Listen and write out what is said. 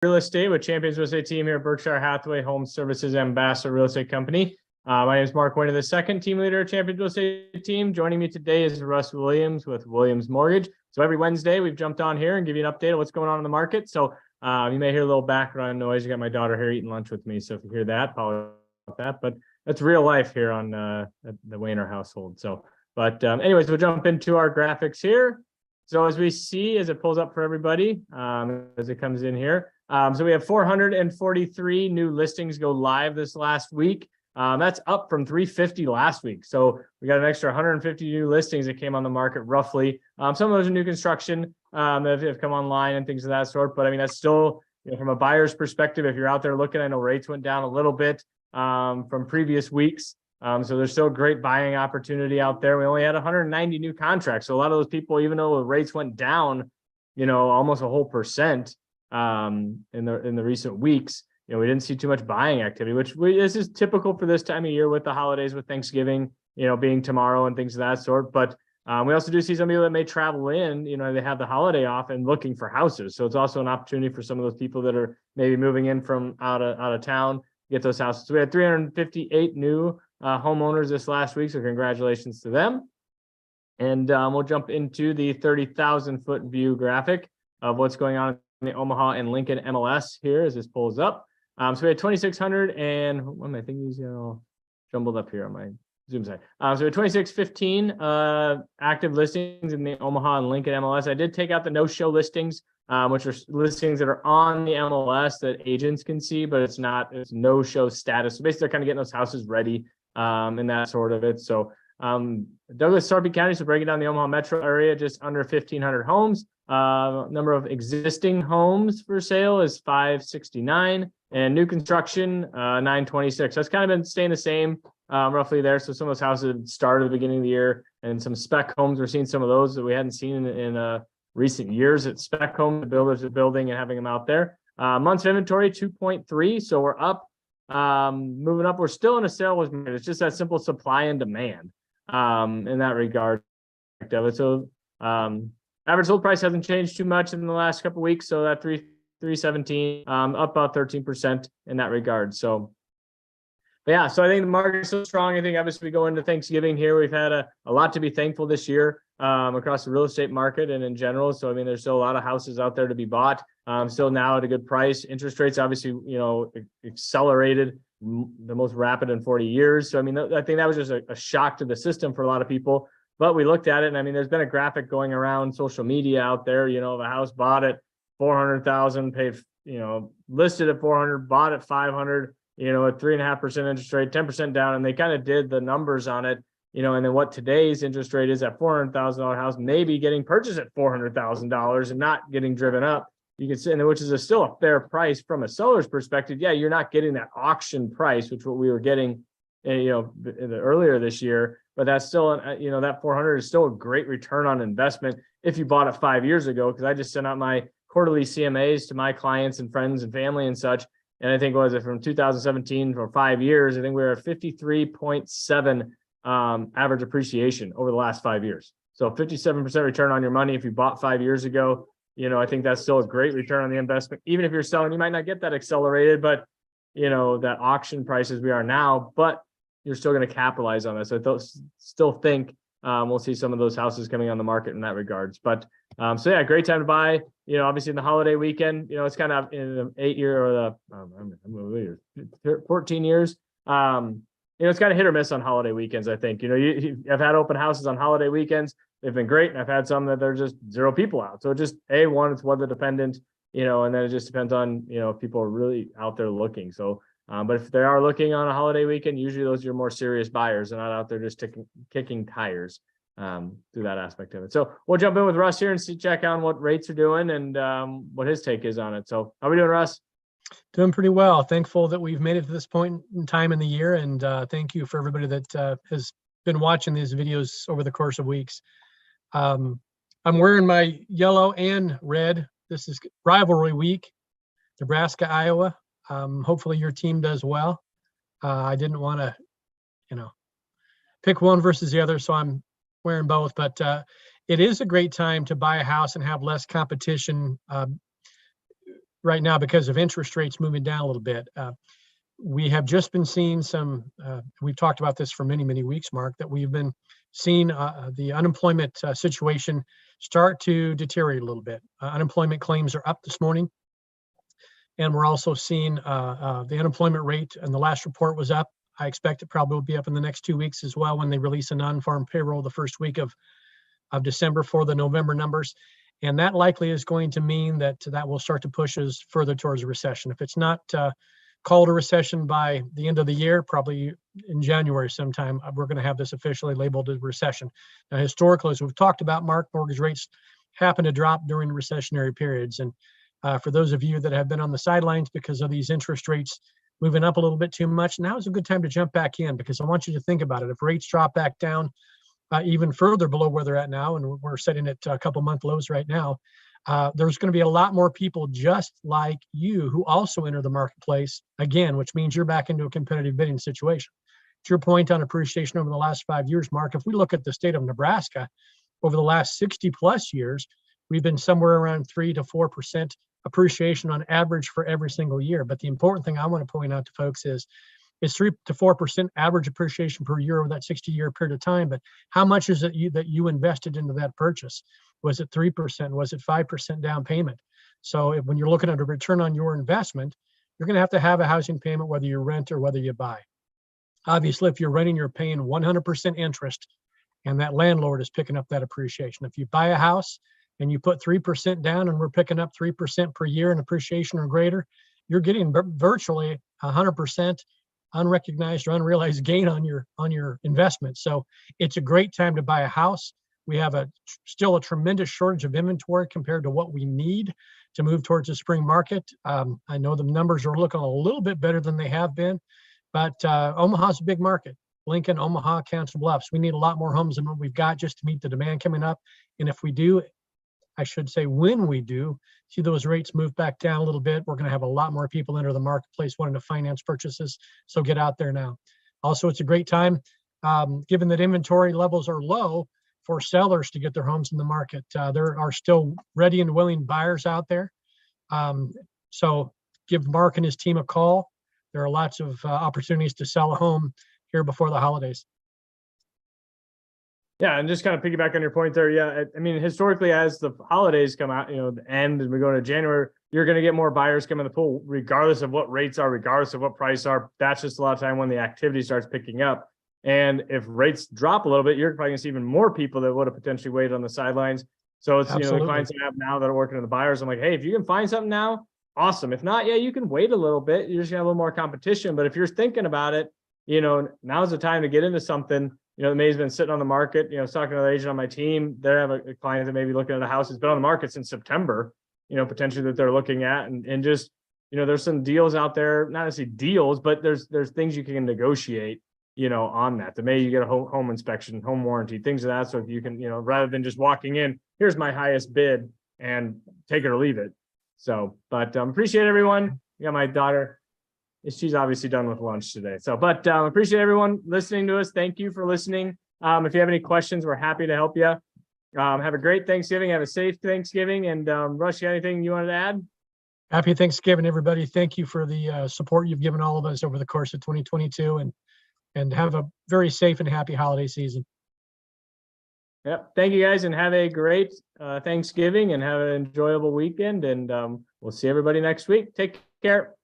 Real estate with Champions Real Estate Team here at Berkshire Hathaway Home Services Ambassador Real Estate Company. My name is Mark Wehner, the second team leader at Champions Real Estate Team. Joining me today is Russ Williams with Williams Mortgage. So every Wednesday, we've jumped on here and give you an update of what's going on in the market. So you may hear a little background noise. You got my daughter here eating lunch with me. So if you hear that, apologize about that. But that's real life here on the Wehner household. So, but anyways, we'll jump into our graphics here. So as we see, as it pulls up for everybody, as it comes in here. So we have 443 new listings go live this last week. That's up from 350 last week. So we got an extra 150 new listings that came on the market roughly. Some of those are new construction that have come online and things of that sort. But I mean, that's still, from a buyer's perspective, if you're out there looking, I know rates went down a little bit from previous weeks. So there's still great buying opportunity out there. We only had 190 new contracts. So a lot of those people, even though the rates went down, almost a whole percent in the recent weeks, we didn't see too much buying activity, which this is typical for this time of year with the holidays, with Thanksgiving, being tomorrow and things of that sort. But we also do see some people that may travel in, they have the holiday off and looking for houses. So it's also an opportunity for some of those people that are maybe moving in from out of town, get those houses. So we had 358 new homeowners this last week. So congratulations to them. And we'll jump into the 30,000 foot view graphic of what's going on in the Omaha and Lincoln MLS here as this pulls up. So we had 2,600 and what am I thinking? These all jumbled up here on my Zoom side. So we had 2,615 active listings in the Omaha and Lincoln MLS. I did take out the no-show listings, which are listings that are on the MLS that agents can see, but it's no-show status. So basically, they're kind of getting those houses ready and that sort of it. So Douglas, Sarpy County, so breaking down the Omaha metro area, just under 1,500 homes. Number of existing homes for sale is 569, and new construction 926. That's kind of been staying the same roughly there. So some of those houses have started at the beginning of the year, and some spec homes, we're seeing some of those that we hadn't seen in recent years. At spec home, the builders are building and having them out there. Months of inventory 2.3, so we're up, moving up. We're still in a sales market. It's just that simple supply and demand in that regard. So average sold price hasn't changed too much in the last couple of weeks. So that 317, up about 13% in that regard. So, but yeah, so I think the market is so strong. I think obviously we go into Thanksgiving here. We've had a lot to be thankful this year across the real estate market and in general. So, I mean, there's still a lot of houses out there to be bought, still now at a good price. Interest rates, obviously, accelerated the most rapid in 40 years. So, I mean, I think that was just a shock to the system for a lot of people. But we looked at it, and I mean, there's been a graphic going around social media out there. The house bought at 400,000, paid, listed at 400, bought at 500. At 3.5% interest rate, 10% down, and they kind of did the numbers on it. And then what today's interest rate is at $400,000 house, maybe getting purchased at $400,000 and not getting driven up. You can see, which is still a fair price from a seller's perspective. Yeah, you're not getting that auction price, which what we were getting, earlier this year. But that's still, that 400 is still a great return on investment if you bought it 5 years ago. Because I just sent out my quarterly CMAs to my clients and friends and family and such. And I think from 2017 for 5 years, I think we were at 53.7 average appreciation over the last 5 years. So 57% return on your money if you bought 5 years ago. I think that's still a great return on the investment. Even if you're selling, you might not get that accelerated, but that auction prices we are now, but you're still going to capitalize on this. So I still think we'll see some of those houses coming on the market in that regards. But so yeah, great time to buy. Obviously in the holiday weekend, it's kind of in the 8 year or the 14 years. It's kind of hit or miss on holiday weekends. I think I've had open houses on holiday weekends. They've been great, and I've had some that there's just zero people out. So just it's weather dependent. And then it just depends on if people are really out there looking. So. But if they are looking on a holiday weekend, usually those are your more serious buyers. They're not out there just kicking tires through that aspect of it. So we'll jump in with Russ here and check on what rates are doing and what his take is on it. So how are we doing, Russ? Doing pretty well. Thankful that we've made it to this point in time in the year. And thank you for everybody that has been watching these videos over the course of weeks. I'm wearing my yellow and red. This is rivalry week, Nebraska, Iowa. Hopefully your team does well. I didn't want to, pick one versus the other, so I'm wearing both. But it is a great time to buy a house and have less competition right now because of interest rates moving down a little bit. We have just been seeing some, we've talked about this for many, many weeks, Mark, that we've been seeing the unemployment situation start to deteriorate a little bit. Unemployment claims are up this morning. And we're also seeing the unemployment rate, and the last report was up. I expect it probably will be up in the next 2 weeks as well when they release a non-farm payroll the first week of December for the November numbers. And that likely is going to mean that will start to push us further towards a recession. If it's not called a recession by the end of the year, probably in January sometime, we're going to have this officially labeled as recession. Now, historically, as we've talked about, Mark, mortgage rates happen to drop during recessionary periods. And for those of you that have been on the sidelines because of these interest rates moving up a little bit too much, now is a good time to jump back in, because I want you to think about it. If rates drop back down even further below where they're at now, and we're sitting at a couple month lows right now, there's going to be a lot more people just like you who also enter the marketplace again, which means you're back into a competitive bidding situation. To your point on appreciation over the last 5 years, Mark, if we look at the state of Nebraska over the last 60 plus years, we've been somewhere around 3 to 4% appreciation on average for every single year. But the important thing I want to point out to folks is 3 to 4% average appreciation per year over that 60-year period of time. But how much is it that you invested into that purchase? Was it 3%? Was it 5% down payment? So when you're looking at a return on your investment, you're going to have a housing payment, whether you rent or whether you buy. Obviously, if you're renting, you're paying 100% interest, and that landlord is picking up that appreciation. If you buy a house and you put 3% down and we're picking up 3% per year in appreciation or greater, you're getting virtually 100% unrecognized or unrealized gain on your investment. So it's a great time to buy a house. We have still a tremendous shortage of inventory compared to what we need to move towards the spring market. I know the numbers are looking a little bit better than they have been, but Omaha's a big market. Lincoln, Omaha, Council Bluffs. We need a lot more homes than what we've got just to meet the demand coming up. And if we do, I should say when we do see those rates move back down a little bit, we're going to have a lot more people enter the marketplace wanting to finance purchases. So get out there now. Also, it's a great time, given that inventory levels are low, for sellers to get their homes in the market. There are still ready and willing buyers out there. So give Mark and his team a call. There are lots of opportunities to sell a home here before the holidays. Yeah, and just kind of piggyback on your point there. Yeah, I mean, historically, as the holidays come out, the end, and we go into January, you're going to get more buyers come in the pool, regardless of what rates are, regardless of what price are. That's just a lot of time when the activity starts picking up. And if rates drop a little bit, you're probably going to see even more people that would have potentially waited on the sidelines. So it's, Absolutely. The clients I have now that are working with the buyers, I'm like, hey, if you can find something now, awesome. If not, yeah, you can wait a little bit. You're just gonna have a little more competition. But if you're thinking about it, now's the time to get into something. That may's been sitting on the market. I was talking to another agent on my team. They have a client that may be looking at a house that's been on the market since September, potentially that they're looking at. And just, there's some deals out there, not necessarily deals, but there's things you can negotiate, on that. The May you get a home inspection, home warranty, things of that. So if you can, rather than just walking in, here's my highest bid and take it or leave it. So, but appreciate everyone. Yeah, my daughter, she's obviously done with lunch today. So, but appreciate everyone listening to us. Thank you for listening. If you have any questions, we're happy to help you. Have a great Thanksgiving. Have a safe Thanksgiving. And Russ, you got anything you wanted to add? Happy Thanksgiving, everybody. Thank you for the support you've given all of us over the course of 2022, and have a very safe and happy holiday season. Yep. Thank you guys, and have a great Thanksgiving, and have an enjoyable weekend. And we'll see everybody next week. Take care.